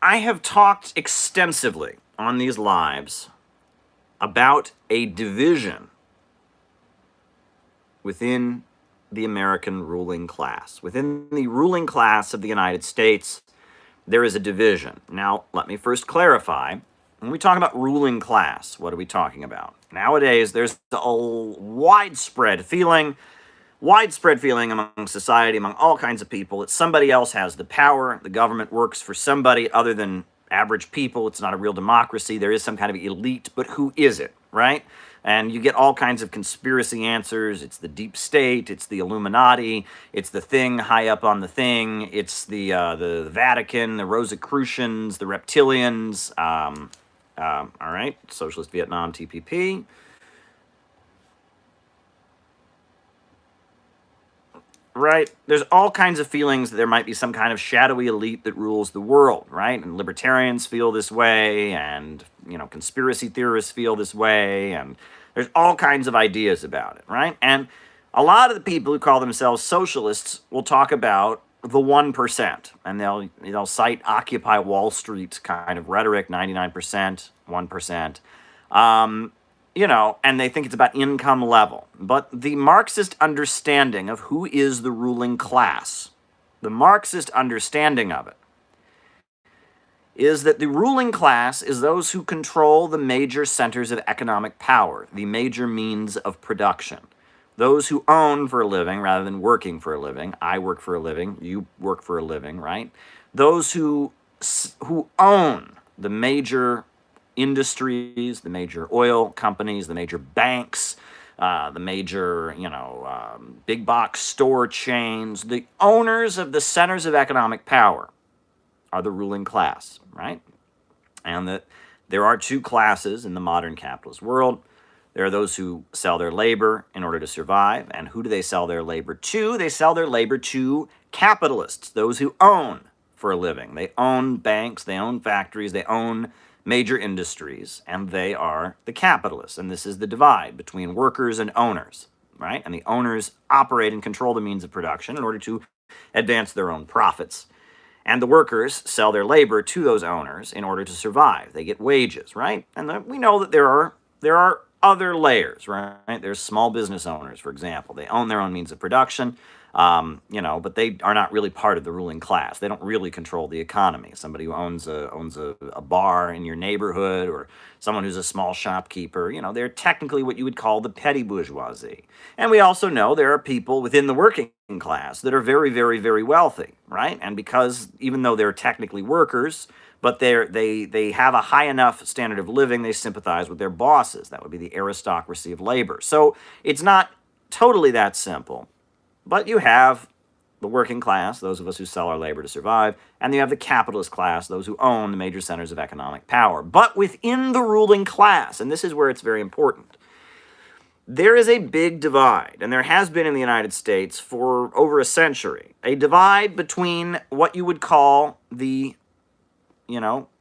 I have talked extensively on these lives about a division within the American ruling class. Within the ruling class of the United States, there is a division. Now, let me first clarify. When we talk about ruling class, what are we talking about? Nowadays, there's a widespread feeling among society, among all kinds of people, that somebody else has the power. The government works for somebody other than average people. It's not a real democracy. There is some kind of elite, but who is it, right? And you get all kinds of conspiracy answers. It's the deep state. It's the Illuminati. It's the thing high up on the thing. It's the Vatican, the Rosicrucians, the reptilians. All right, Socialist Vietnam, TPP. Right? There's all kinds of feelings that there might be some kind of shadowy elite that rules the world, right? And libertarians feel this way, and, conspiracy theorists feel this way, and there's all kinds of ideas about it, right? And a lot of the people who call themselves socialists will talk about the 1%, and they'll cite Occupy Wall Street kind of rhetoric, 99%, 1%. And they think it's about income level. But the Marxist understanding of who is the ruling class, the Marxist understanding of it, is that the ruling class is those who control the major centers of economic power, the major means of production. Those who own for a living rather than working for a living. I work for a living, you work for a living, right? Those who own the major industries, the major oil companies, the major banks, the major, big box store chains, the owners of the centers of economic power are the ruling class, right? And that there are two classes in the modern capitalist world. There are those who sell their labor in order to survive. And who do they sell their labor to? They sell their labor to capitalists, those who own for a living. They own banks, they own factories, they own major industries, and they are the capitalists. And this is the divide between workers and owners, right? And the owners operate and control the means of production in order to advance their own profits. And the workers sell their labor to those owners in order to survive. They get wages, right? And we know that there are other layers, right? There's small business owners, for example. They own their own means of production, but they are not really part of the ruling class. They don't really control the economy. Somebody who owns a bar in your neighborhood, or someone who's a small shopkeeper, they're technically what you would call the petty bourgeoisie. And we also know there are people within the working class that are very, very, very wealthy, right? And because even though they're technically workers, but they have a high enough standard of living, they sympathize with their bosses. That would be the aristocracy of labor. So it's not totally that simple. But you have the working class, those of us who sell our labor to survive, and you have the capitalist class, those who own the major centers of economic power. But within the ruling class, and this is where it's very important, there is a big divide, and there has been in the United States for over a century, a divide between what you would call the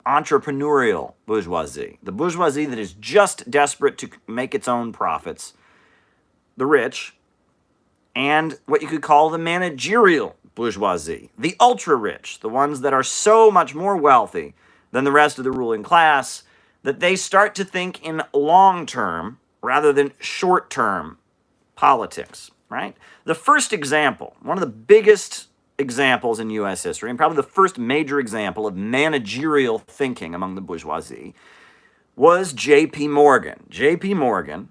entrepreneurial bourgeoisie, the bourgeoisie that is just desperate to make its own profits, the rich, and what you could call the managerial bourgeoisie, the ultra-rich, the ones that are so much more wealthy than the rest of the ruling class that they start to think in long-term rather than short-term politics, right? The first example, one of the biggest examples in U.S. history, and probably the first major example of managerial thinking among the bourgeoisie, was J.P. Morgan. J.P. Morgan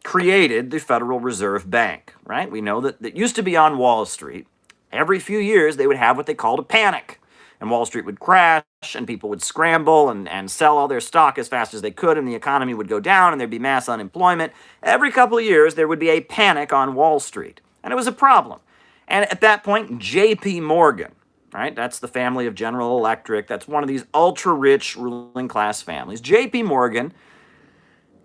created the Federal Reserve Bank, right? We know that it used to be on Wall Street. Every few years, they would have what they called a panic, and Wall Street would crash, and people would scramble and sell all their stock as fast as they could, and the economy would go down, and there'd be mass unemployment. Every couple of years, there would be a panic on Wall Street, and it was a problem. And at that point, J.P. Morgan, right? That's the family of General Electric. That's one of these ultra-rich ruling class families. J.P. Morgan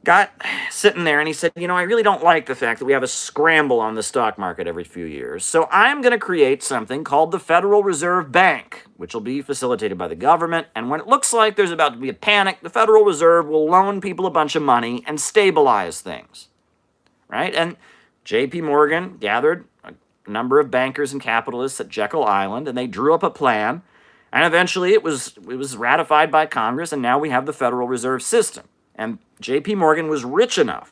got sitting there and he said, I really don't like the fact that we have a scramble on the stock market every few years. So I'm going to create something called the Federal Reserve Bank, which will be facilitated by the government. And when it looks like there's about to be a panic, the Federal Reserve will loan people a bunch of money and stabilize things, right? And J.P. Morgan gathered a number of bankers and capitalists at Jekyll Island, and they drew up a plan. And eventually it was ratified by Congress, and now we have the Federal Reserve System. And J.P. Morgan was rich enough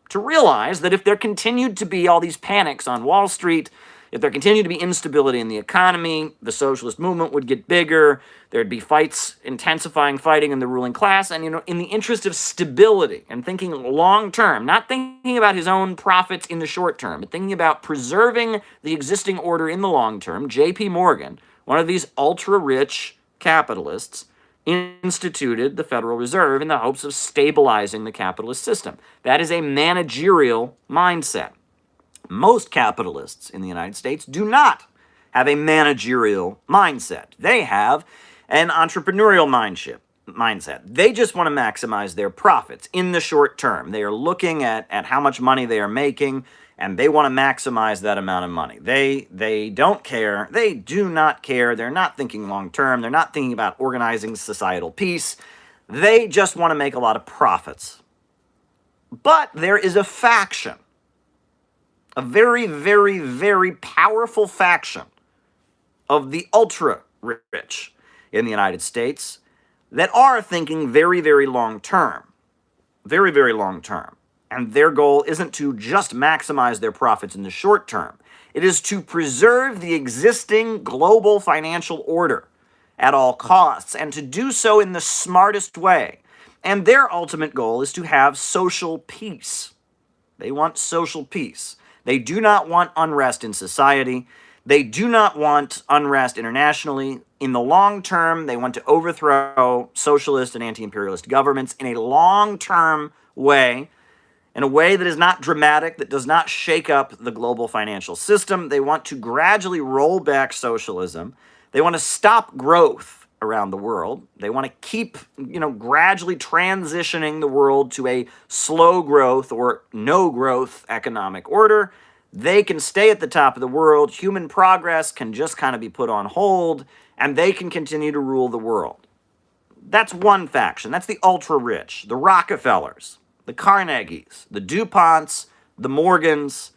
to realize that if there continued to be all these panics on Wall Street, if there continued to be instability in the economy, the socialist movement would get bigger, there'd be fights, intensifying fighting in the ruling class, and, in the interest of stability and thinking long term, not thinking about his own profits in the short term, but thinking about preserving the existing order in the long term, J.P. Morgan, one of these ultra-rich capitalists, instituted the Federal Reserve in the hopes of stabilizing the capitalist system. That is a managerial mindset. Most capitalists in the United States do not have a managerial mindset. They have an entrepreneurial mindset. They just want to maximize their profits in the short term. They are looking at how much money they are making, and they want to maximize that amount of money. They don't care. They do not care. They're not thinking long term. They're not thinking about organizing societal peace. They just want to make a lot of profits. But there is a faction, a very, very, very powerful faction of the ultra-rich in the United States that are thinking very, very long term. Very, very long term. And their goal isn't to just maximize their profits in the short term. It is to preserve the existing global financial order at all costs, and to do so in the smartest way. And their ultimate goal is to have social peace. They want social peace. They do not want unrest in society. They do not want unrest internationally. In the long term, they want to overthrow socialist and anti-imperialist governments in a long-term way, in a way that is not dramatic, that does not shake up the global financial system. They want to gradually roll back socialism. They want to stop growth around the world. They want to keep, gradually transitioning the world to a slow growth or no growth economic order. They can stay at the top of the world. Human progress can just kind of be put on hold, and they can continue to rule the world. That's one faction. That's the ultra-rich, the Rockefellers, the Carnegies, the DuPonts, the Morgans.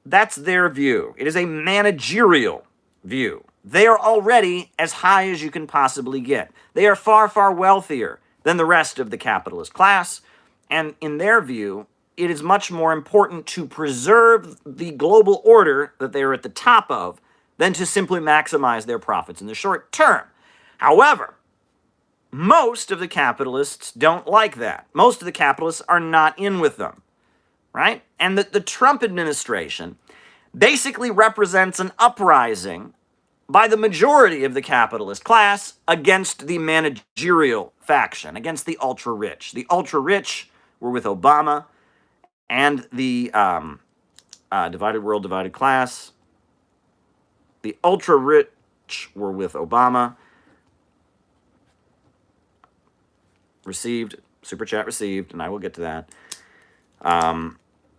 That's their view. It is a managerial view. They are already as high as you can possibly get. They are far, far wealthier than the rest of the capitalist class, and in their view, it is much more important to preserve the global order that they are at the top of than to simply maximize their profits in the short term. However, most of the capitalists don't like that. Most of the capitalists are not in with them, right? And the Trump administration basically represents an uprising by the majority of the capitalist class against the managerial faction, against the ultra-rich. The ultra-rich were with Obama, and the divided world, divided class. The ultra-rich were with Obama. Received, super chat received, and I will get to that.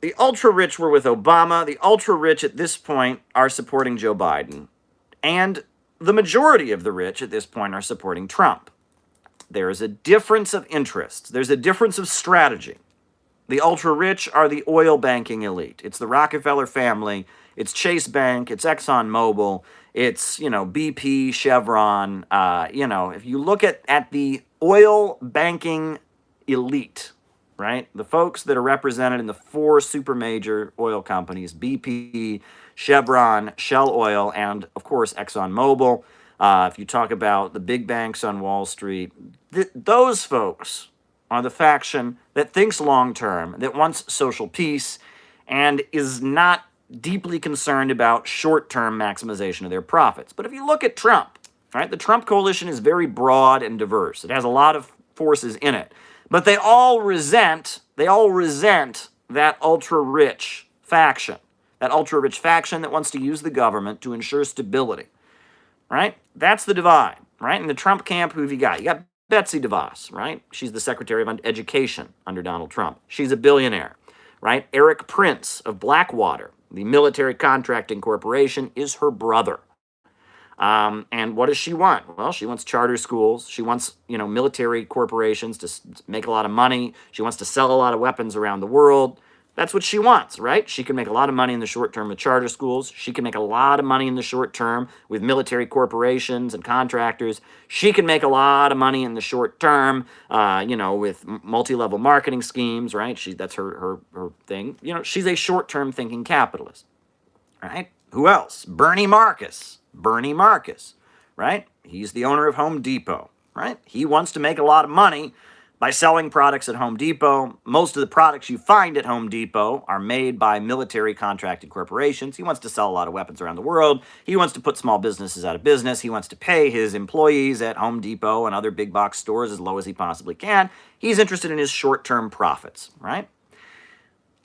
The ultra-rich were with Obama. The ultra-rich at this point are supporting Joe Biden. And the majority of the rich at this point are supporting Trump. There is a difference of interests. There's a difference of strategy. The ultra-rich are the oil banking elite. It's the Rockefeller family. It's Chase Bank. It's ExxonMobil. It's, BP, Chevron. If you look at the oil banking elite, right? The folks that are represented in the four super major oil companies, BP, Chevron, Shell Oil, and, of course, ExxonMobil. If you talk about the big banks on Wall Street, those folks are the faction that thinks long-term, that wants social peace, and is not deeply concerned about short-term maximization of their profits. But if you look at Trump, right, the Trump coalition is very broad and diverse. It has a lot of forces in it. But they all resent that ultra-rich faction. That ultra-rich faction that wants to use the government to ensure stability, right? That's the divide, right? In the Trump camp, who have you got? You got Betsy DeVos, right? She's the Secretary of Education under Donald Trump. She's a billionaire, right? Eric Prince of Blackwater, the military contracting corporation, is her brother. And what does she want? Well, she wants charter schools. She wants, military corporations to make a lot of money. She wants to sell a lot of weapons around the world. That's what she wants, right? She can make a lot of money in the short term with charter schools. She can make a lot of money in the short term with military corporations and contractors. She can make a lot of money in the short term, with multi-level marketing schemes, right? That's her thing. She's a short-term thinking capitalist, right? Who else? Bernie Marcus. Bernie Marcus, right? He's the owner of Home Depot, right? He wants to make a lot of money by selling products at Home Depot. Most of the products you find at Home Depot are made by military contracted corporations. He wants to sell a lot of weapons around the world. He wants to put small businesses out of business. He wants to pay his employees at Home Depot and other big box stores as low as he possibly can. He's interested in his short-term profits, right?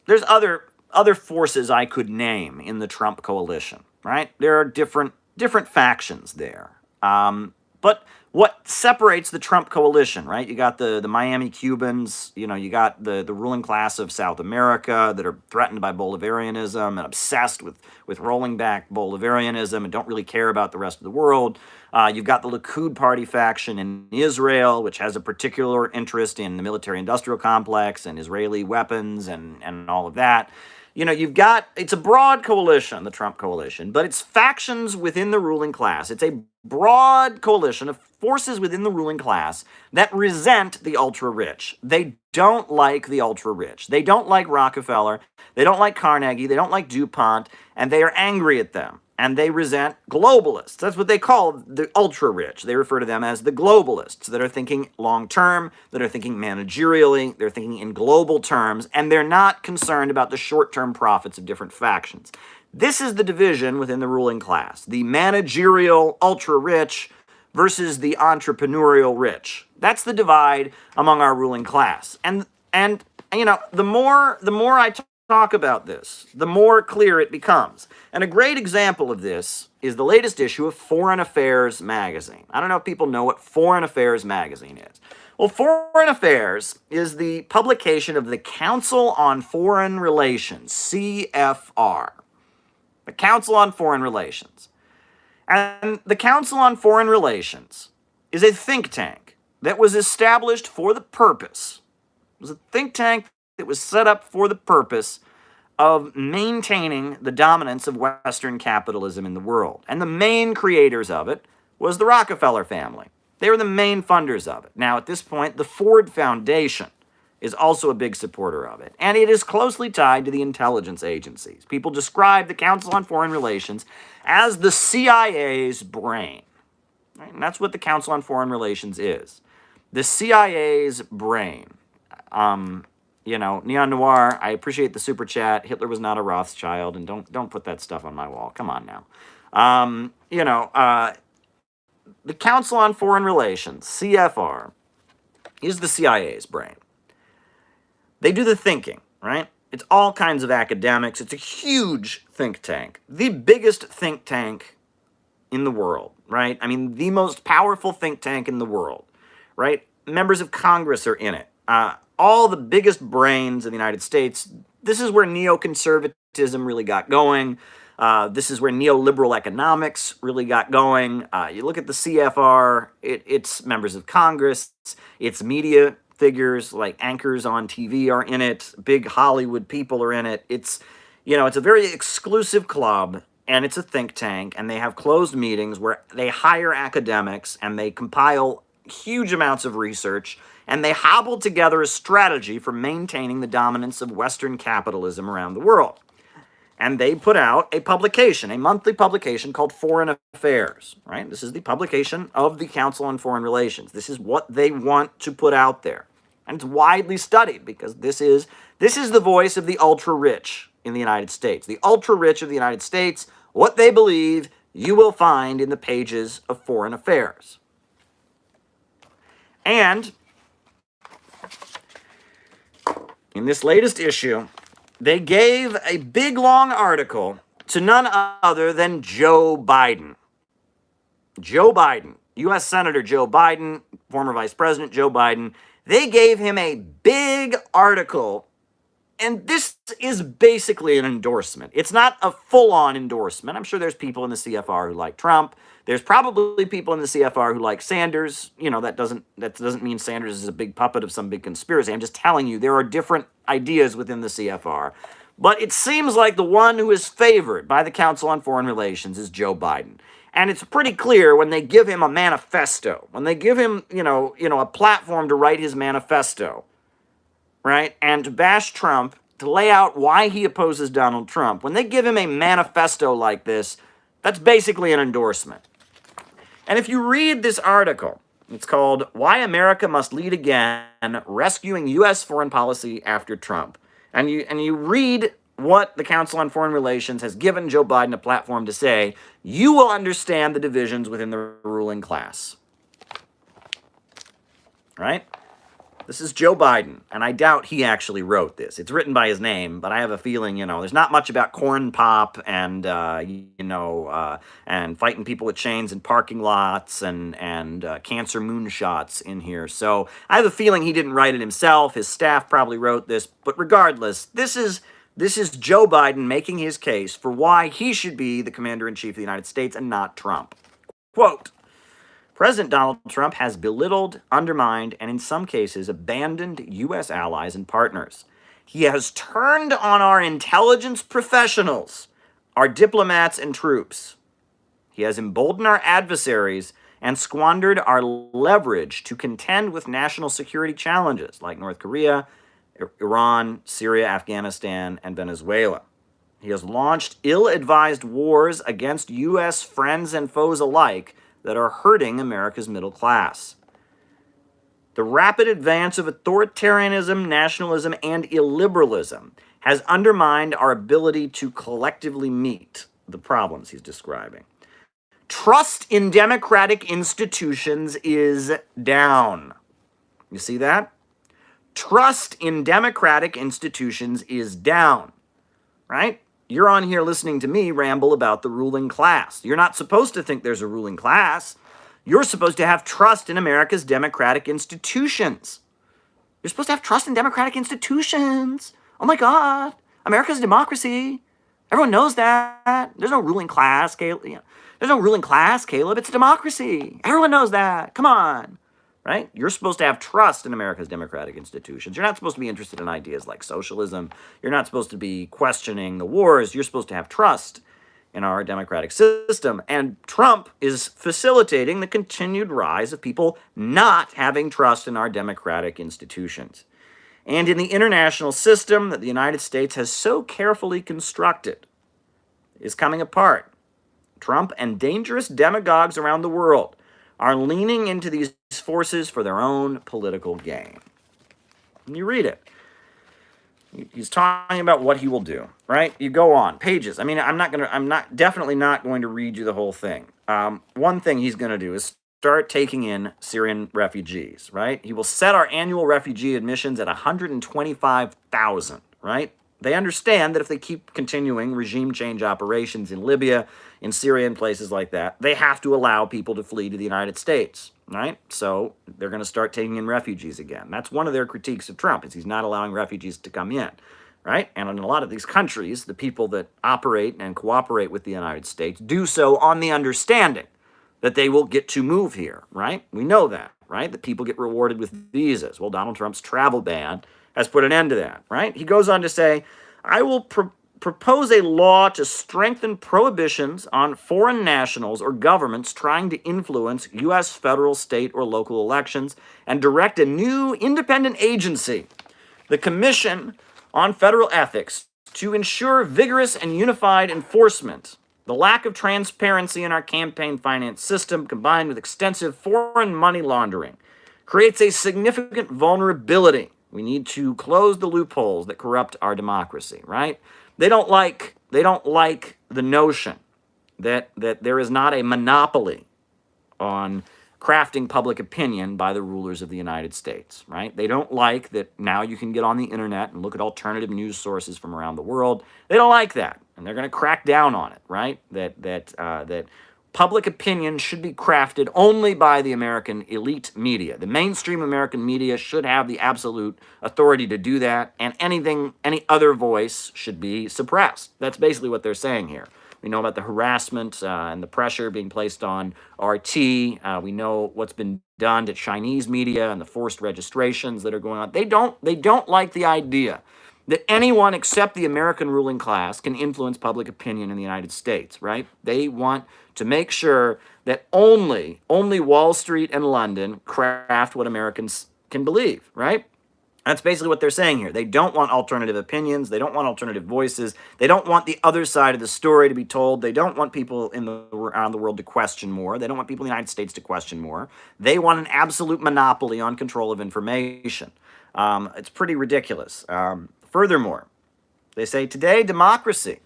There's other forces I could name in the Trump coalition, right? There are different factions there. But what separates the Trump coalition, right? You got the Miami Cubans, you got the ruling class of South America that are threatened by Bolivarianism and obsessed with rolling back Bolivarianism and don't really care about the rest of the world. You've got the Likud party faction in Israel, which has a particular interest in the military-industrial complex and Israeli weapons and all of that. It's a broad coalition, the Trump coalition, but it's factions within the ruling class. It's a broad coalition of forces within the ruling class that resent the ultra-rich. They don't like the ultra-rich. They don't like Rockefeller. They don't like Carnegie. They don't like DuPont, and they are angry at them. And they resent globalists. That's what they call the ultra-rich. They refer to them as the globalists that are thinking long-term, that are thinking managerially, they're thinking in global terms, and they're not concerned about the short-term profits of different factions. This is the division within the ruling class, the managerial ultra-rich versus the entrepreneurial rich. That's the divide among our ruling class. And the more I talk about this, the more clear it becomes. And a great example of this is the latest issue of Foreign Affairs magazine. I don't know if people know what Foreign Affairs magazine is. Well, Foreign Affairs is the publication of the Council on Foreign Relations, CFR. The Council on Foreign Relations. And the Council on Foreign Relations is a think tank that was established for the purpose. It was a think tank that was set up for the purpose of maintaining the dominance of Western capitalism in the world. And the main creators of it was the Rockefeller family. They were the main funders of it. Now, at this point, the Ford Foundation is also a big supporter of it. And it is closely tied to the intelligence agencies. People describe the Council on Foreign Relations as the CIA's brain. Right? And that's what the Council on Foreign Relations is. The CIA's brain. Neon Noir, I appreciate the super chat. Hitler was not a Rothschild, and don't put that stuff on my wall. Come on now. The Council on Foreign Relations, CFR, is the CIA's brain. They do the thinking, right? It's all kinds of academics. It's a huge think tank. The biggest think tank in the world, right? I mean, the most powerful think tank in the world, right? Members of Congress are in it. All the biggest brains in the United States. This is where neoconservatism really got going. This is where neoliberal economics really got going. You look at the CFR, it's members of Congress, it's media figures like anchors on TV are in it, big Hollywood people are in it. It's a very exclusive club, and it's a think tank, and they have closed meetings where they hire academics and they compile huge amounts of research, and they hobble together a strategy for maintaining the dominance of Western capitalism around the world. And they put out a publication, a monthly publication called Foreign Affairs, right? This is the publication of the Council on Foreign Relations. This is what they want to put out there. And it's widely studied because this is the voice of the ultra-rich in the United States. The ultra-rich of the United States, what they believe, you will find in the pages of Foreign Affairs. And in this latest issue, they gave a big, long article to none other than Joe Biden. Joe Biden, U.S. Senator Joe Biden, former Vice President Joe Biden, they gave him a big article And this is basically an endorsement. It's not a full-on endorsement. I'm sure there's people in the CFR who like Trump. There's probably people in the CFR who like Sanders. That doesn't mean Sanders is a big puppet of some big conspiracy. I'm just telling you there are different ideas within the CFR. But it seems like the one who is favored by the Council on Foreign Relations is Joe Biden. And it's pretty clear when they give him a manifesto, when they give him, a platform to write his manifesto, right? And to bash Trump, to lay out why he opposes Donald Trump. When they give him a manifesto like this, that's basically an endorsement. And if you read this article, it's called Why America Must Lead Again, Rescuing U.S. Foreign Policy After Trump. And you read what the Council on Foreign Relations has given Joe Biden a platform to say, you will understand the divisions within the ruling class. Right? This is Joe Biden, and I doubt he actually wrote this. It's written by his name, but I have a feeling, there's not much about corn pop and, and fighting people with chains in parking lots and cancer moonshots in here. So I have a feeling he didn't write it himself. His staff probably wrote this, but regardless, this is Joe Biden making his case for why he should be the commander-in-chief of the United States and not Trump. Quote, President Donald Trump has belittled, undermined, and in some cases abandoned U.S. allies and partners. He has turned on our intelligence professionals, our diplomats and troops. He has emboldened our adversaries and squandered our leverage to contend with national security challenges like North Korea, Iran, Syria, Afghanistan, and Venezuela. He has launched ill-advised wars against U.S. friends and foes alike that are hurting America's middle class. The rapid advance of authoritarianism, nationalism, and illiberalism has undermined our ability to collectively meet the problems he's describing. Trust in democratic institutions is down. You see that? Trust in democratic institutions is down, right? You're on here listening to me ramble about the ruling class. You're not supposed to think there's a ruling class. You're supposed to have trust in America's democratic institutions. You're supposed to have trust in democratic institutions. Oh my God, America's a democracy. Everyone knows that. There's no ruling class, Caleb. There's no ruling class, Caleb. It's a democracy. Everyone knows that. Come on. Right? You're supposed to have trust in America's democratic institutions. You're not supposed to be interested in ideas like socialism. You're not supposed to be questioning the wars. You're supposed to have trust in our democratic system. And Trump is facilitating the continued rise of people not having trust in our democratic institutions. And in the international system that the United States has so carefully constructed is coming apart. Trump and dangerous demagogues around the world are leaning into these forces for their own political gain. And you read it. He's talking about what he will do, right? You go on, pages. I mean, I'm definitely not going to read you the whole thing. One thing he's going to do is start taking in Syrian refugees, right? He will set our annual refugee admissions at 125,000, right? They understand that if they keep continuing regime change operations in Libya, in Syria, and places like that, they have to allow people to flee to the United States, right? So they're going to start taking in refugees again. That's one of their critiques of Trump, is he's not allowing refugees to come in, right? And in a lot of these countries, the people that operate and cooperate with the United States do so on the understanding that they will get to move here, right? We know that, right? That people get rewarded with visas. Well, Donald Trump's travel ban has put an end to that, right? He goes on to say, I will propose a law to strengthen prohibitions on foreign nationals or governments trying to influence U.S. federal, state, or local elections and direct a new independent agency, the Commission on Federal Ethics, to ensure vigorous and unified enforcement. The lack of transparency in our campaign finance system, combined with extensive foreign money laundering, creates a significant vulnerability. We need to close the loopholes that corrupt our democracy, right? They don't like the notion that there is not a monopoly on crafting public opinion by the rulers of the United States, right? They don't like that now you can get on the internet and look at alternative news sources from around the world. They don't like that, and they're going to crack down on it, right? That public opinion should be crafted only by the American elite media. The mainstream American media should have the absolute authority to do that, and any other voice should be suppressed. That's basically what they're saying here. We know about the harassment and the pressure being placed on RT. We know what's been done to Chinese media and the forced registrations that are going on. They don't like the idea that anyone except the American ruling class can influence public opinion in the United States, right? They want to make sure that only Wall Street and London craft what Americans can believe, right? That's basically what they're saying here. They don't want alternative opinions. They don't want alternative voices. They don't want the other side of the story to be told. They don't want people around the world to question more. They don't want people in the United States to question more. They want an absolute monopoly on control of information. It's pretty ridiculous. Furthermore, they say today democracy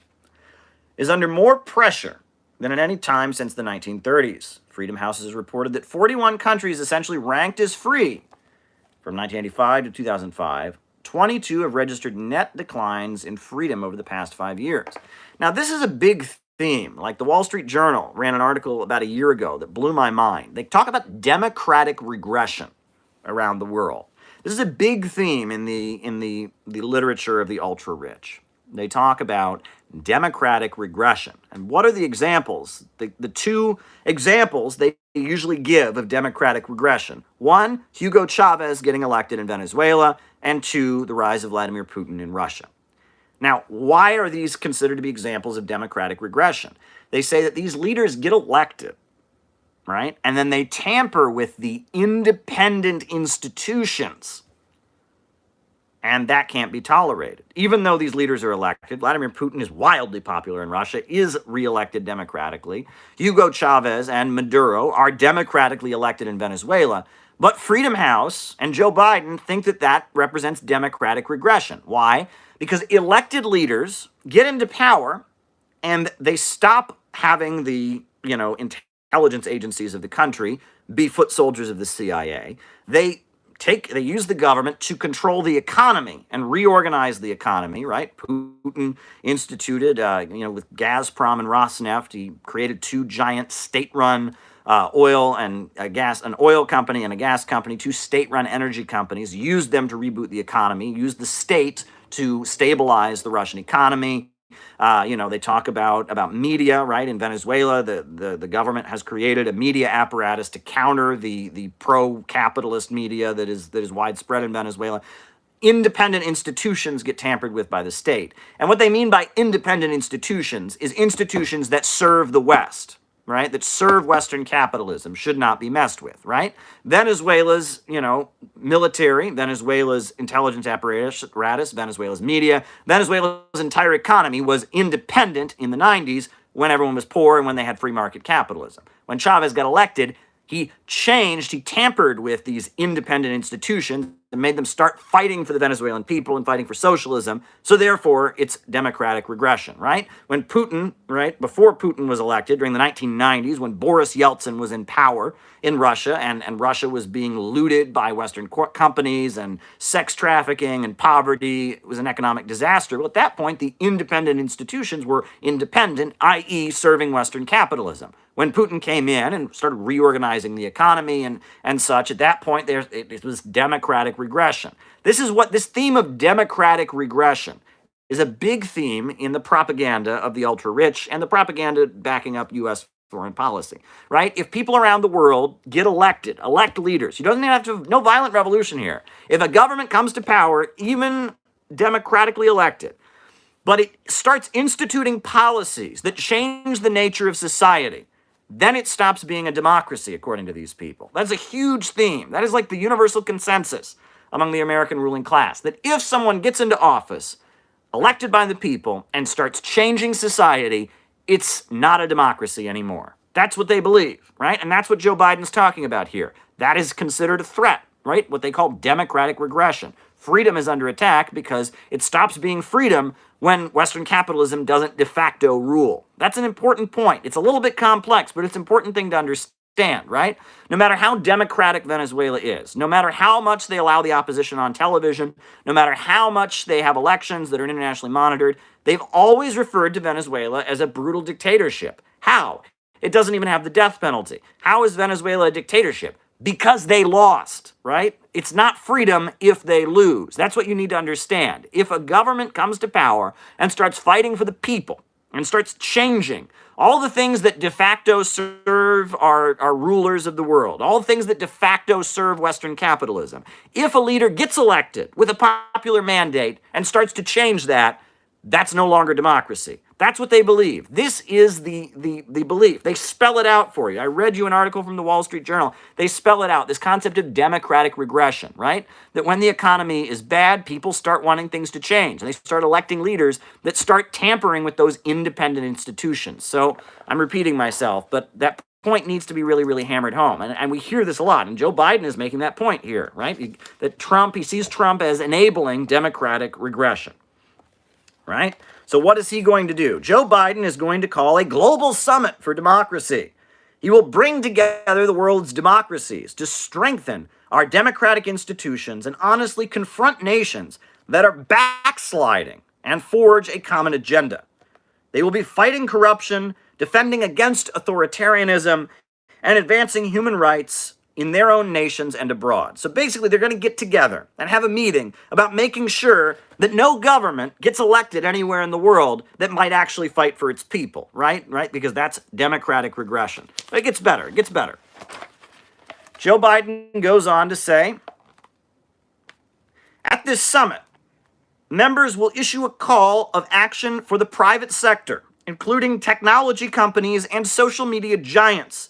is under more pressure than at any time since the 1930s. Freedom House has reported that 41 countries essentially ranked as free from 1985 to 2005. 22 have registered net declines in freedom over the past 5 years. Now, this is a big theme. Like the Wall Street Journal ran an article about a year ago that blew my mind. They talk about democratic regression around the world. This is a big theme in the literature of the ultra-rich. They talk about democratic regression. And what are the examples? The two examples they usually give of democratic regression. One, Hugo Chavez getting elected in Venezuela, and two, the rise of Vladimir Putin in Russia. Now, why are these considered to be examples of democratic regression? They say that these leaders get elected, right? And then they tamper with the independent institutions. And that can't be tolerated. Even though these leaders are elected, Vladimir Putin is wildly popular in Russia, is reelected democratically. Hugo Chavez and Maduro are democratically elected in Venezuela. But Freedom House and Joe Biden think that that represents democratic regression. Why? Because elected leaders get into power and they stop having the, intelligence agencies of the country be foot soldiers of the CIA. They use the government to control the economy and reorganize the economy, right? Putin instituted, with Gazprom and Rosneft, he created two giant state-run an oil company and a gas company, two state-run energy companies, used them to reboot the economy, used the state to stabilize the Russian economy. They talk about media, right? In Venezuela, the government has created a media apparatus to counter the pro-capitalist media that is widespread in Venezuela. Independent institutions get tampered with by the state. And what they mean by independent institutions is institutions that serve the West, right? That serve Western capitalism, should not be messed with, right? Venezuela's, military, Venezuela's intelligence apparatus, Venezuela's media, Venezuela's entire economy was independent in the 90s when everyone was poor and when they had free market capitalism. When Chavez got elected, he tampered with these independent institutions and made them start fighting for the Venezuelan people and fighting for socialism. So therefore, it's democratic regression, right? When Putin, right, before Putin was elected during the 1990s, when Boris Yeltsin was in power in Russia and Russia was being looted by Western companies and sex trafficking and poverty, it was an economic disaster. Well, at that point, the independent institutions were independent, i.e. serving Western capitalism. When Putin came in and started reorganizing the economy and such, at that point, it was democratic regression. This theme of democratic regression is a big theme in the propaganda of the ultra-rich and the propaganda backing up U.S. foreign policy, right? If people around the world get elected, elect leaders, you don't have to, no violent revolution here. If a government comes to power, even democratically elected, but it starts instituting policies that change the nature of society, then it stops being a democracy, according to these people. That's a huge theme. That is like the universal consensus among the American ruling class, that if someone gets into office, elected by the people, and starts changing society, it's not a democracy anymore. That's what they believe, right? And that's what Joe Biden's talking about here. That is considered a threat, right? What they call democratic regression. Freedom is under attack because it stops being freedom when Western capitalism doesn't de facto rule. That's an important point. It's a little bit complex, but it's an important thing to understand, right? No matter how democratic Venezuela is, no matter how much they allow the opposition on television, no matter how much they have elections that are internationally monitored, they've always referred to Venezuela as a brutal dictatorship. How? It doesn't even have the death penalty. How is Venezuela a dictatorship? Because they lost, right? It's not freedom if they lose. That's what you need to understand. If a government comes to power and starts fighting for the people and starts changing all the things that de facto serve our rulers of the world, all the things that de facto serve Western capitalism, if a leader gets elected with a popular mandate and starts to change that, that's no longer democracy. That's what they believe. This is the belief. They spell it out for you. I read you an article from the Wall Street Journal. They spell it out, this concept of democratic regression, right? That when the economy is bad, people start wanting things to change. And they start electing leaders that start tampering with those independent institutions. So I'm repeating myself, but that point needs to be really, really hammered home. And we hear this a lot. And Joe Biden is making that point here, right? That he sees Trump as enabling democratic regression, right? So what is he going to do? Joe Biden is going to call a global summit for democracy. He will bring together the world's democracies to strengthen our democratic institutions and honestly confront nations that are backsliding and forge a common agenda. They will be fighting corruption, defending against authoritarianism, and advancing human rights in their own nations and abroad. So basically, they're going to get together and have a meeting about making sure that no government gets elected anywhere in the world that might actually fight for its people, right? Because that's democratic regression. But it gets better. It gets better. Joe Biden goes on to say, at this summit, members will issue a call of action for the private sector, including technology companies and social media giants,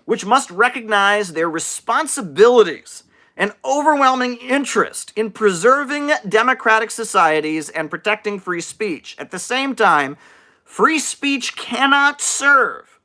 which must recognize their responsibilities and overwhelming interest in preserving democratic societies and protecting free speech. At the same time, free speech cannot serve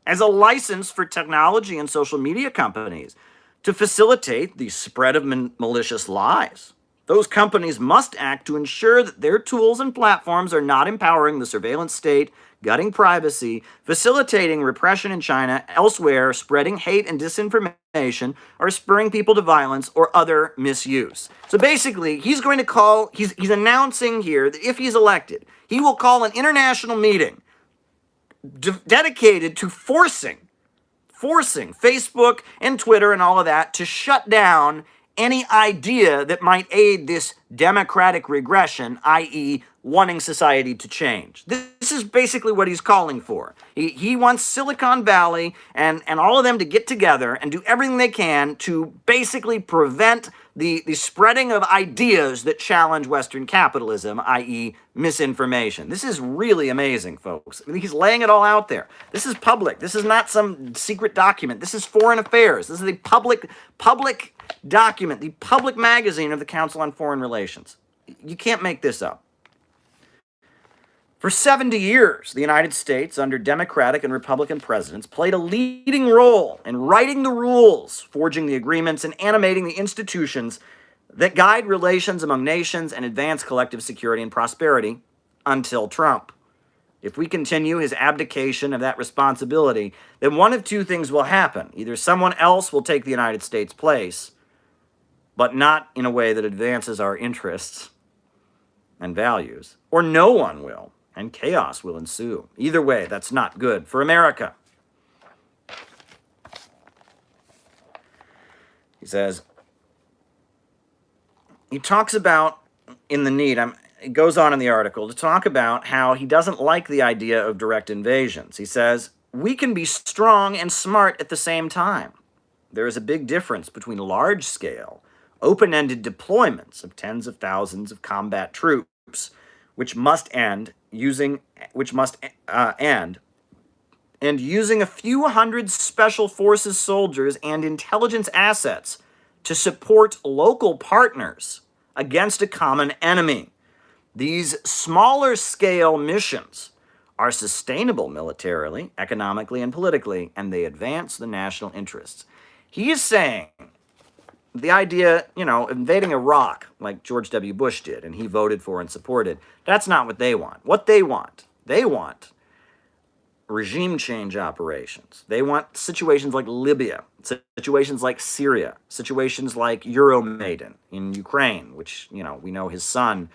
as a license for technology and social media companies to facilitate the spread of malicious lies. Those companies must act to ensure that their tools and platforms are not empowering the surveillance state, gutting privacy, facilitating repression in China, elsewhere, spreading hate and disinformation, or spurring people to violence or other misuse. So basically, he's announcing here that if he's elected, he will call an international meeting dedicated to forcing Facebook and Twitter and all of that to shut down any idea that might aid this democratic regression, i.e., wanting society to change. This is basically what he's calling for. He wants Silicon Valley and all of them to get together and do everything they can to basically prevent the spreading of ideas that challenge Western capitalism, i.e. misinformation. This is really amazing, folks. I mean, he's laying it all out there. This is public. This is not some secret document. This is foreign affairs. This is the public document, the public magazine of the Council on Foreign Relations. You can't make this up. For 70 years, the United States, under Democratic and Republican presidents, played a leading role in writing the rules, forging the agreements, and animating the institutions that guide relations among nations and advance collective security and prosperity until Trump. If we continue his abdication of that responsibility, then one of two things will happen. Either someone else will take the United States' place, but not in a way that advances our interests and values, or no one will, and chaos will ensue. Either way, that's not good for America. He talks about in the need, it goes on in the article to talk about how he doesn't like the idea of direct invasions. He says, we can be strong and smart at the same time. There is a big difference between large-scale, open-ended deployments of tens of thousands of combat troops, which must end using a few hundred special forces soldiers and intelligence assets to support local partners against a common enemy. These smaller scale missions are sustainable militarily, economically, and politically, and they advance the national interests. He is saying the idea, invading Iraq like George W. Bush did, and he voted for and supported, that's not what they want. What they want regime change operations. They want situations like Libya, situations like Syria, situations like Euromaidan in Ukraine, which, we know his son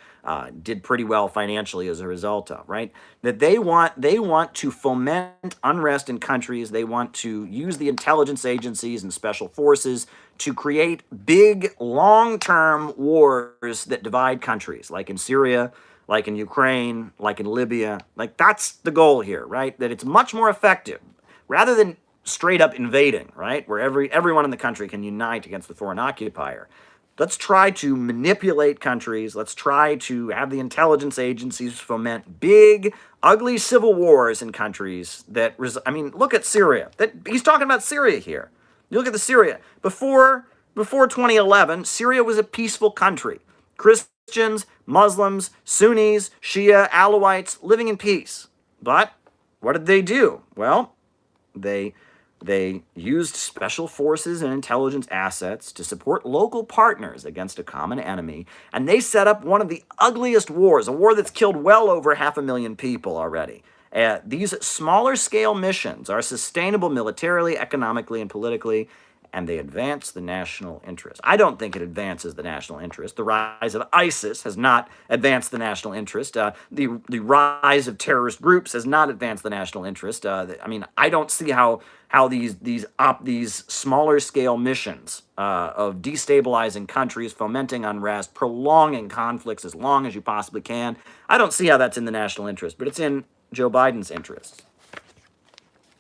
did pretty well financially as a result of, right? That they want to foment unrest in countries. They want to use the intelligence agencies and special forces to create big, long-term wars that divide countries, like in Syria, like in Ukraine, like in Libya. Like, that's the goal here, right? That it's much more effective rather than straight up invading, right? Where everyone in the country can unite against the foreign occupier. Let's try to manipulate countries. Let's try to have the intelligence agencies foment big, ugly civil wars in countries that, look at Syria. He's talking about Syria here. You look at the Syria. Before 2011, Syria was a peaceful country. Christians, Muslims, Sunnis, Shia, Alawites living in peace. But what did they do? Well, they used special forces and intelligence assets to support local partners against a common enemy, and they set up one of the ugliest wars, a war that's killed well over 500,000 people already. These smaller scale missions are sustainable militarily, economically, and politically, and they advance the national interest. I don't think it advances the national interest. The rise of ISIS has not advanced the national interest. The rise of terrorist groups has not advanced the national interest. I don't see how these smaller scale missions of destabilizing countries, fomenting unrest, prolonging conflicts as long as you possibly can, I don't see how that's in the national interest, but it's in Joe Biden's interest,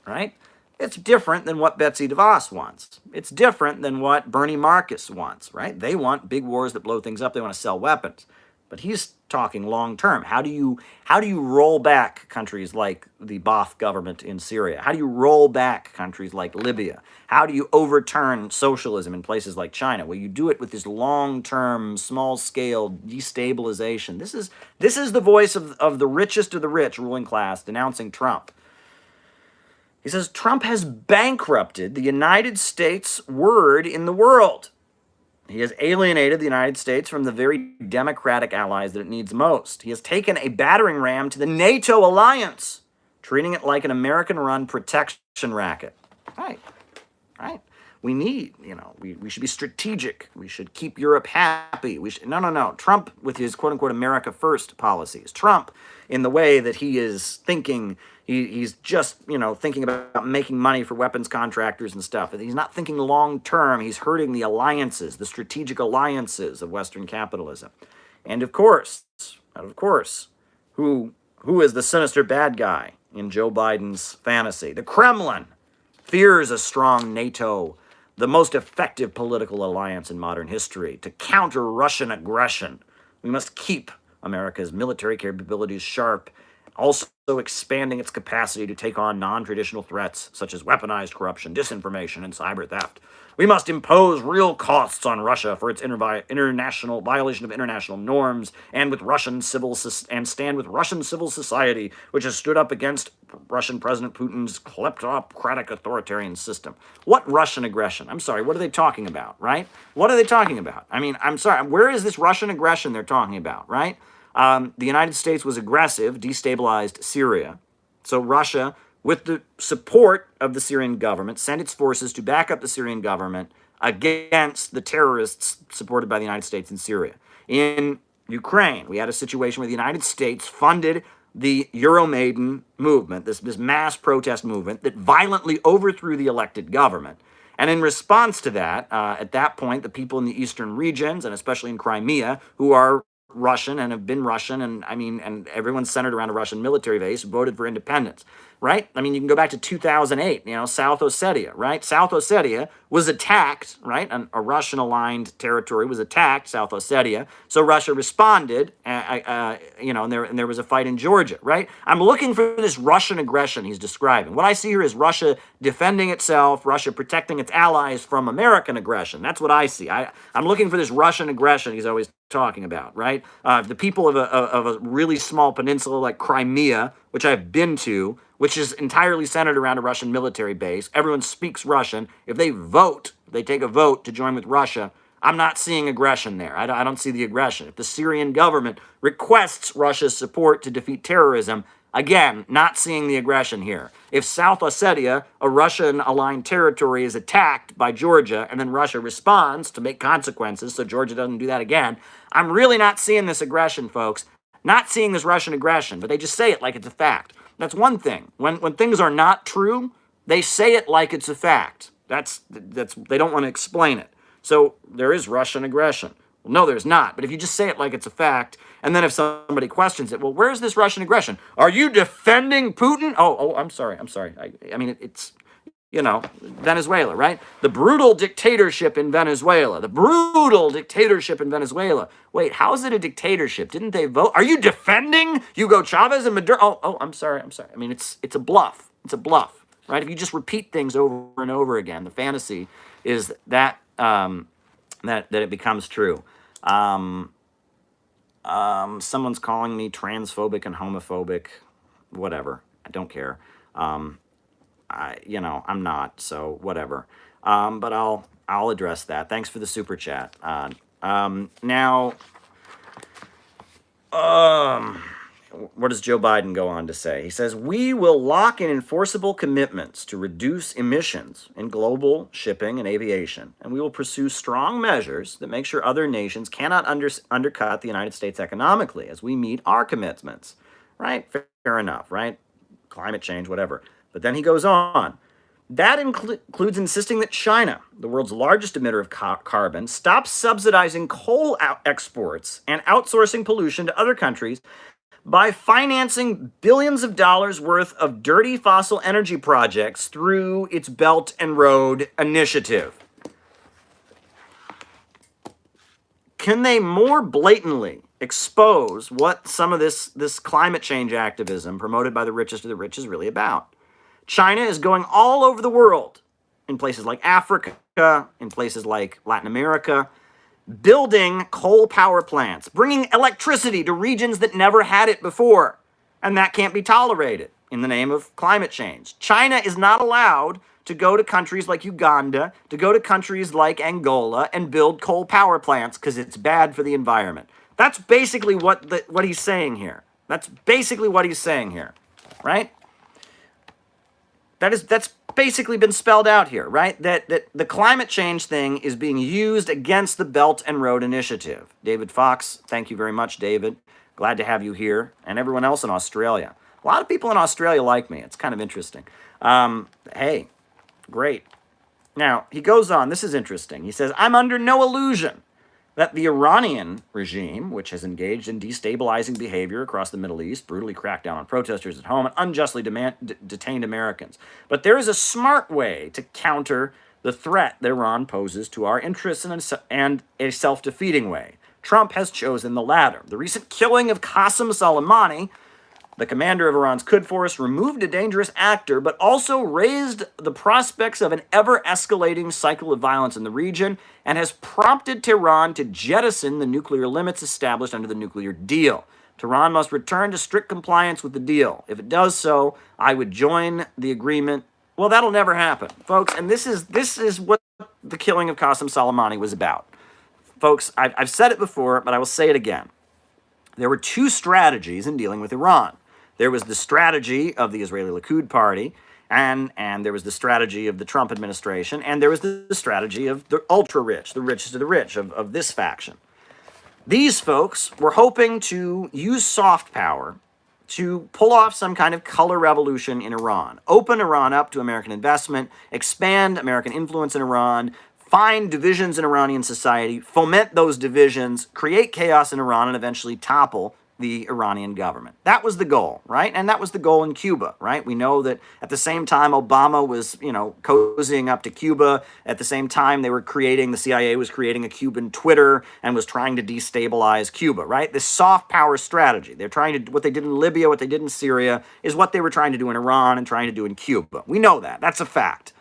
right? It's different than what Betsy DeVos wants. It's different than what Bernie Marcus wants, right? They want big wars that blow things up. They want to sell weapons. But he's talking long term. How do you roll back countries like the Ba'ath government in Syria? How do you roll back countries like Libya? How do you overturn socialism in places like China? Well, you do it with this long-term, small-scale destabilization. This is the voice of the richest of the rich ruling class denouncing Trump. He says Trump has bankrupted the United States' word in the world. He has alienated the United States from the very democratic allies that it needs most. He has taken a battering ram to the NATO alliance, treating it like an American-run protection racket. Right. We need, we should be strategic. We should keep Europe happy. No. Trump with his quote-unquote America First policies. Trump in the way that he is thinking, he's just, thinking about making money for weapons contractors and stuff. He's not thinking long-term. He's hurting the alliances, the strategic alliances of Western capitalism. And of course, who is the sinister bad guy in Joe Biden's fantasy? The Kremlin fears a strong NATO, the most effective political alliance in modern history. To counter Russian aggression, we must keep America's military capabilities sharp, also expanding its capacity to take on non-traditional threats such as weaponized corruption, disinformation, and cyber theft. We must impose real costs on Russia for its international violation of international norms and stand with Russian civil society, which has stood up against Russian President Putin's kleptocratic authoritarian system. What Russian aggression? I'm sorry, what are they talking about, right? What are they talking about? I'm sorry, where is this Russian aggression they're talking about, right? The United States was aggressive, destabilized Syria. So Russia, with the support of the Syrian government, sent its forces to back up the Syrian government against the terrorists supported by the United States in Syria. In Ukraine, we had a situation where the United States funded the Euromaidan movement, this mass protest movement that violently overthrew the elected government. And in response to that, at that point, the people in the eastern regions, and especially in Crimea, who are Russian and have been Russian, and everyone's centered around a Russian military base, voted for independence, right? You can go back to 2008, South Ossetia, right? South Ossetia was attacked, right? A Russian-aligned territory was attacked, South Ossetia. So Russia responded, and there was a fight in Georgia, right? I'm looking for this Russian aggression he's describing. What I see here is Russia defending itself, Russia protecting its allies from American aggression. That's what I see. I'm looking for this Russian aggression he's always talking about, right? The people of a really small peninsula like Crimea, which I've been to, which is entirely centered around a Russian military base. Everyone speaks Russian. If they take a vote to join with Russia, I'm not seeing aggression there. I don't see the aggression. If the Syrian government requests Russia's support to defeat terrorism, Again, not seeing the aggression here. If South Ossetia, a Russian-aligned territory, is attacked by Georgia, and then Russia responds to make consequences so Georgia doesn't do that again, I'm really not seeing this aggression, folks. Not seeing this Russian aggression, but they just say it like it's a fact. That's one thing. When things are not true, they say it like it's a fact. That's they don't want to explain it. So there is Russian aggression. Well, no, there's not. But if you just say it like it's a fact, and then if somebody questions it, well, where's this Russian aggression? Are you defending Putin? Oh, I'm sorry. I mean, it's, Venezuela, right? The brutal dictatorship in Venezuela. Wait, how is it a dictatorship? Didn't they vote? Are you defending Hugo Chavez and Maduro? Oh, I'm sorry. I mean, it's a bluff. It's a bluff, right? If you just repeat things over and over again, the fantasy is that that it becomes true. Someone's calling me transphobic and homophobic. Whatever. I don't care. I'm not, so whatever. But I'll address that. Thanks for the super chat. Now, what does Joe Biden go on to say? He says, we will lock in enforceable commitments to reduce emissions in global shipping and aviation, and we will pursue strong measures that make sure other nations cannot undercut the United States economically as we meet our commitments. Right? Fair enough, right? Climate change, whatever. But then he goes on. That includes insisting that China, the world's largest emitter of carbon, stops subsidizing coal exports and outsourcing pollution to other countries by financing billions of dollars worth of dirty fossil energy projects through its Belt and Road Initiative. Can they more blatantly expose what some of this climate change activism promoted by the richest of the rich is really about? China is going all over the world, in places like Africa, in places like Latin America, building coal power plants, bringing electricity to regions that never had it before. And that can't be tolerated in the name of climate change. China is not allowed to go to countries like Uganda, to go to countries like Angola and build coal power plants because it's bad for the environment. That's basically what he's saying here. That's basically what he's saying here, right? That's basically been spelled out here, right? That the climate change thing is being used against the Belt and Road Initiative. David Fox, thank you very much, David. Glad to have you here, and everyone else in Australia. A lot of people in Australia like me. It's kind of interesting. Hey, great. Now, he goes on. This is interesting. He says, I'm under no illusion that the Iranian regime, which has engaged in destabilizing behavior across the Middle East, brutally cracked down on protesters at home, and unjustly detained Americans. But there is a smart way to counter the threat that Iran poses to our interests and a self-defeating way. Trump has chosen the latter. The recent killing of Qasem Soleimani, the commander of Iran's Quds Force, removed a dangerous actor, but also raised the prospects of an ever-escalating cycle of violence in the region and has prompted Tehran to jettison the nuclear limits established under the nuclear deal. Tehran must return to strict compliance with the deal. If it does so, I would join the agreement. Well, that'll never happen, folks, and this is what the killing of Qasem Soleimani was about. Folks, I've said it before, but I will say it again. There were two strategies in dealing with Iran. There was the strategy of the Israeli Likud party, and there was the strategy of the Trump administration, and there was the strategy of the ultra-rich, the richest of the rich, of this faction. These folks were hoping to use soft power to pull off some kind of color revolution in Iran, open Iran up to American investment, expand American influence in Iran, find divisions in Iranian society, foment those divisions, create chaos in Iran, and eventually topple the Iranian government. That was the goal, right? And that was the goal in Cuba, right? We know that at the same time Obama was, cozying up to Cuba, at the same time the CIA was creating a Cuban Twitter and was trying to destabilize Cuba, right? This soft power strategy. What they did in Libya, what they did in Syria, is what they were trying to do in Iran and trying to do in Cuba. We know that. That's a fact.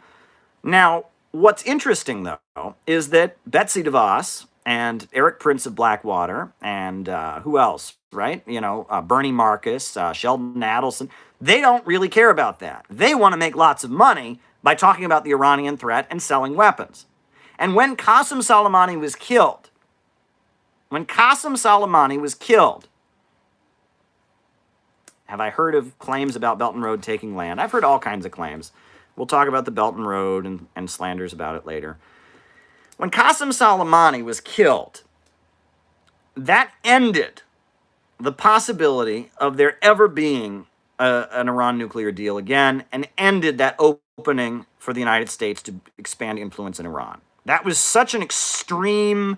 Now, what's interesting, though, is that Betsy DeVos and Eric Prince of Blackwater and who else, right? Bernie Marcus, Sheldon Adelson, they don't really care about that. They want to make lots of money by talking about the Iranian threat and selling weapons. And when Qasem Soleimani was killed, Have I heard of claims about Belt and Road taking land? I've heard all kinds of claims. We'll talk about the Belt and Road and slanders about it later. When Qasem Soleimani was killed, that ended the possibility of there ever being an Iran nuclear deal again, and ended that opening for the United States to expand influence in Iran. That was such an extreme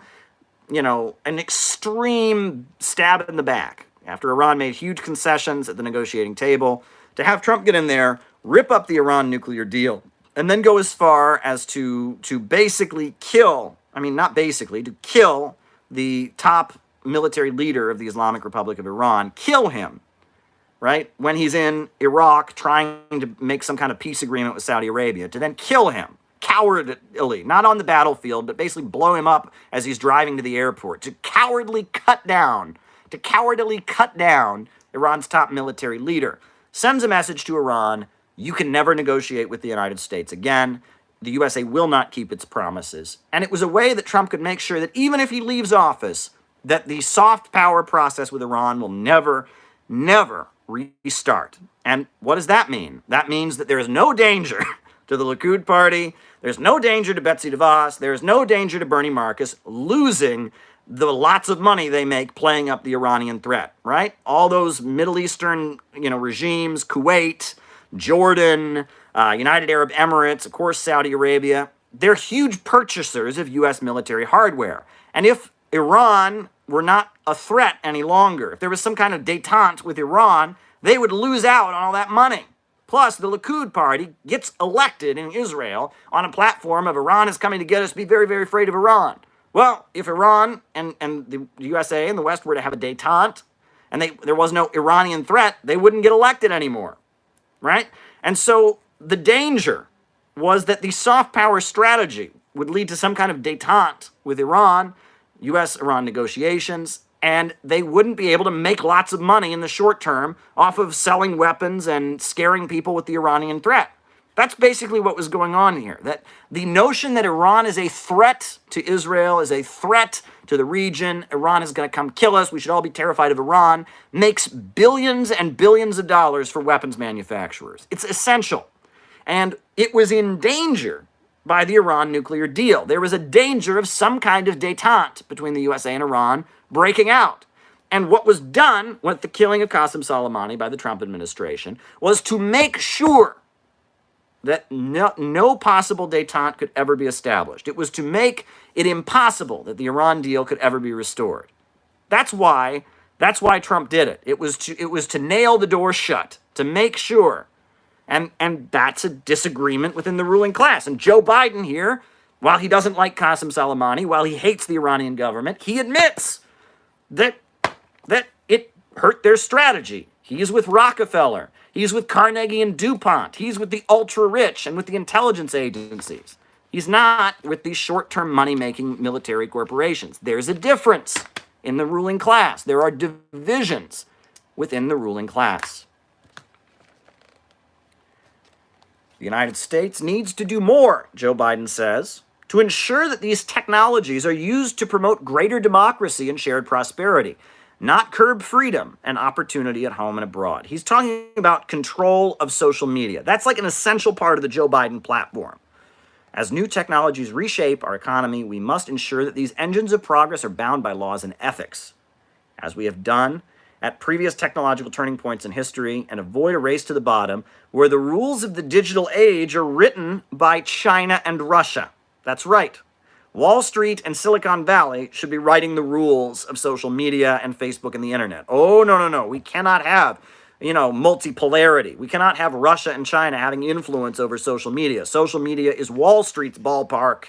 stab in the back after Iran made huge concessions at the negotiating table, to have Trump get in there, rip up the Iran nuclear deal, and then go as far as to basically kill, to kill the top military leader of the Islamic Republic of Iran, kill him, right? When he's in Iraq trying to make some kind of peace agreement with Saudi Arabia, to then kill him cowardly, not on the battlefield, but basically blow him up as he's driving to the airport, to cowardly cut down Iran's top military leader, sends a message to Iran: you can never negotiate with the United States again. The USA will not keep its promises. And it was a way that Trump could make sure that even if he leaves office, that the soft power process with Iran will never restart. And what does that mean? That means that there is no danger to the Likud party, there's no danger to Betsy DeVos, there's no danger to Bernie Marcus losing the lots of money they make playing up the Iranian threat, right? All those Middle Eastern, regimes, Kuwait, Jordan, United Arab Emirates, of course, Saudi Arabia, they're huge purchasers of U.S. military hardware. And if Iran were not a threat any longer, if there was some kind of détente with Iran, they would lose out on all that money. Plus, the Likud party gets elected in Israel on a platform of Iran is coming to get us, be very, very afraid of Iran. Well, if Iran and the USA and the West were to have a détente, and there was no Iranian threat, they wouldn't get elected anymore, right? And so the danger was that the soft power strategy would lead to some kind of détente with Iran, U.S.-Iran negotiations, and they wouldn't be able to make lots of money in the short term off of selling weapons and scaring people with the Iranian threat. That's basically what was going on here. That the notion that Iran is a threat to Israel, is a threat to the region, Iran is going to come kill us, we should all be terrified of Iran, makes billions and billions of dollars for weapons manufacturers. It's essential. And it was in danger by the Iran nuclear deal. There was a danger of some kind of détente between the USA and Iran breaking out. And what was done with the killing of Qasem Soleimani by the Trump administration was to make sure that no possible détente could ever be established. It was to make it impossible that the Iran deal could ever be restored. That's why Trump did it. It was to nail the door shut, to make sure. And that's a disagreement within the ruling class. And Joe Biden here, while he doesn't like Qasem Soleimani, while he hates the Iranian government, he admits that it hurt their strategy. He's with Rockefeller. He's with Carnegie and DuPont. He's with the ultra-rich and with the intelligence agencies. He's not with these short-term money-making military corporations. There's a difference in the ruling class. There are divisions within the ruling class. The United States needs to do more, Joe Biden says, to ensure that these technologies are used to promote greater democracy and shared prosperity, not curb freedom and opportunity at home and abroad. He's talking about control of social media. That's like an essential part of the Joe Biden platform. As new technologies reshape our economy, we must ensure that these engines of progress are bound by laws and ethics, as we have done at previous technological turning points in history, and avoid a race to the bottom where the rules of the digital age are written by China and Russia. That's right. Wall Street and Silicon Valley should be writing the rules of social media and Facebook and the internet. Oh, no. We cannot have, multipolarity. We cannot have Russia and China having influence over social media. Social media is Wall Street's ballpark.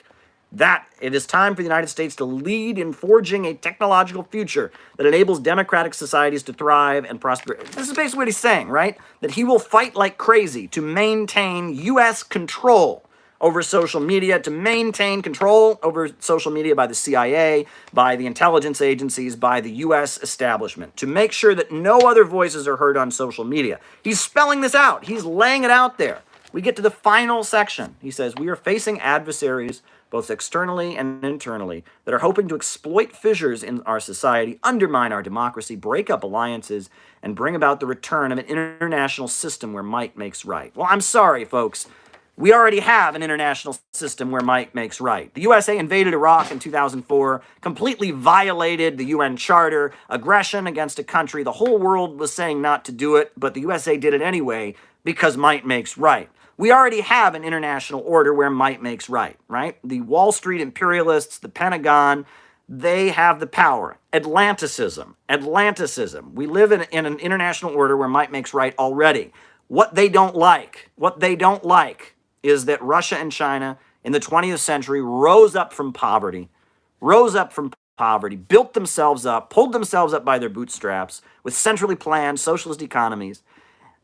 That it is time for the United States to lead in forging a technological future that enables democratic societies to thrive and prosper. This is basically what he's saying, right? That he will fight like crazy to maintain U.S. control over social media, to maintain control over social media by the CIA, by the intelligence agencies, by the U.S. establishment, to make sure that no other voices are heard on social media. He's spelling this out. He's laying it out there. We get to the final section. He says, we are facing adversaries, both externally and internally, that are hoping to exploit fissures in our society, undermine our democracy, break up alliances, and bring about the return of an international system where might makes right. Well, I'm sorry, folks. We already have an international system where might makes right. The USA invaded Iraq in 2004, completely violated the UN Charter, aggression against a country. The whole world was saying not to do it, but the USA did it anyway because might makes right. We already have an international order where might makes right, right? The Wall Street imperialists, the Pentagon, they have the power. Atlanticism. We live in an international order where might makes right already. What they don't like is that Russia and China in the 20th century rose up from poverty, built themselves up, pulled themselves up by their bootstraps with centrally planned socialist economies,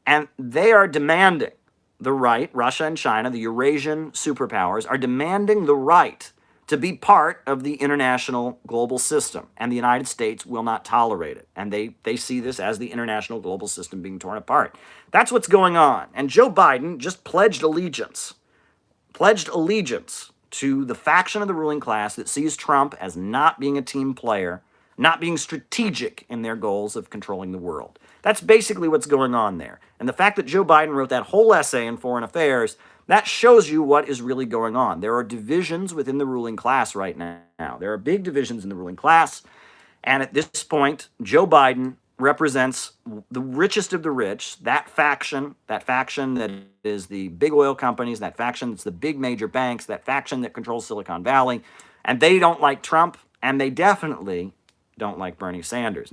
and they are demanding the right, Russia and China, the Eurasian superpowers, are demanding the right to be part of the international global system, and the United States will not tolerate it. And they see this as the international global system being torn apart. That's what's going on. And Joe Biden just pledged allegiance to the faction of the ruling class that sees Trump as not being a team player, not being strategic in their goals of controlling the world. That's basically what's going on there. And the fact that Joe Biden wrote that whole essay in Foreign Affairs, that shows you what is really going on. There are divisions within the ruling class right now. There are big divisions in the ruling class. And at this point, Joe Biden represents the richest of the rich, that faction that is the big oil companies, that faction that's the big major banks, that faction that controls Silicon Valley. And they don't like Trump, and they definitely don't like Bernie Sanders.